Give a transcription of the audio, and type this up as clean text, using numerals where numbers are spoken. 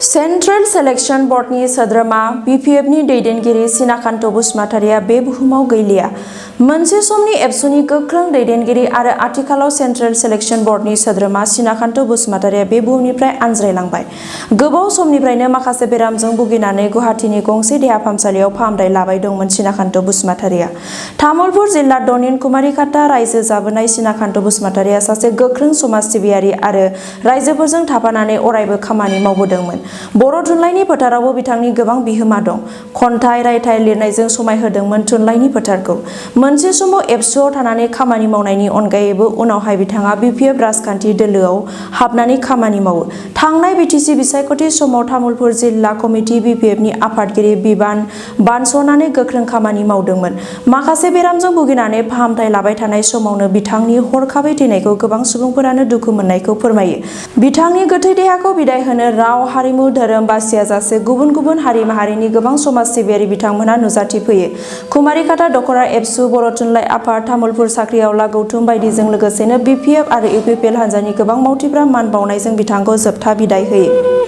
Central selection बर्डनि सोद्रोमा बिपिएफनि दैदेनगिरि सिनाकान्त बसुमतारिया बे बुहुमाव गैलिया। मोनसे समनि एबसुनि गोख्रों दैदेनगिरि आरो आथिखालाव सेन्ट्रेल सेलेक्शन बर्डनि सोद्रोमा सिनाकान्त बसुमतारिया बे बुहुमनिफ्राय आनज्रायलांबाय। गोबाव समनिफ्रायनो माखासे बेरामजों भुगिनानै गुवाहाटीनि गंसे देहा फाहामसालियाव फाहामथाय लाबाय दंमोन सिनाकान्त बसुमतारिया। तामुलपुर जिल्ला दनिन कुमारिघाटा रायजो जाबोनाय सिनाकान्त बसुमतारिया सासे गोख्रों समाज सिबियारि आरो रायजोफोरजों थाफानानै अरायबो खामानि मावबोदोंमोन। बर' थुनलाइनि फोथारावबो बिथांनि गोबां बिहोमा दं। खन्थाइ रायथाइ लिरनायजों समायहोदोंमोन थुनलाइनि फोथारखौ। मोनसे समाव एबसुआव थानानै खामानि मावनायनि अनगायैबो उनावहाय बिथाङा बिपिएफ राजखान्थि दोलोआव हाबनानै खामानि मावो। थांनाय बिटिसि बिसायख'थि समाव तामुलपुर जिल्ला कमिटि बिपिएफनि आफादगिरि बिबान बानस'नानै गोख्रों खामानि मावदोंमोन। माखासे बेरामजों भुगिनानै फाहामथाय लाबाय थानाय समावनो बिथांनि हरखाबै थैनायखौ गोबां सुबुंफोरानो दुखु मोननायखौ फोरमायो। बिथांनि गोथै देहाखौ बिदाय होनो राव हारिमु धोरोम बासियाजासे गुबुन गुबुन हारि माहारिनि गोबां समाज सिबियारि बिथांमोनहा नुजाथिफैयो। कुमारिघाटा दखरा एबसु बर' थुनलाइ आफाद तामुलपुर साख्रिआवला गौथुम बायदिजों लोगोसेनो बिपिएफ आरो इउपिपिएल हान्जानि गोबां मावथिफ्रा मान बावनायजों बिथांखौ जोबथा बिदाय होयो।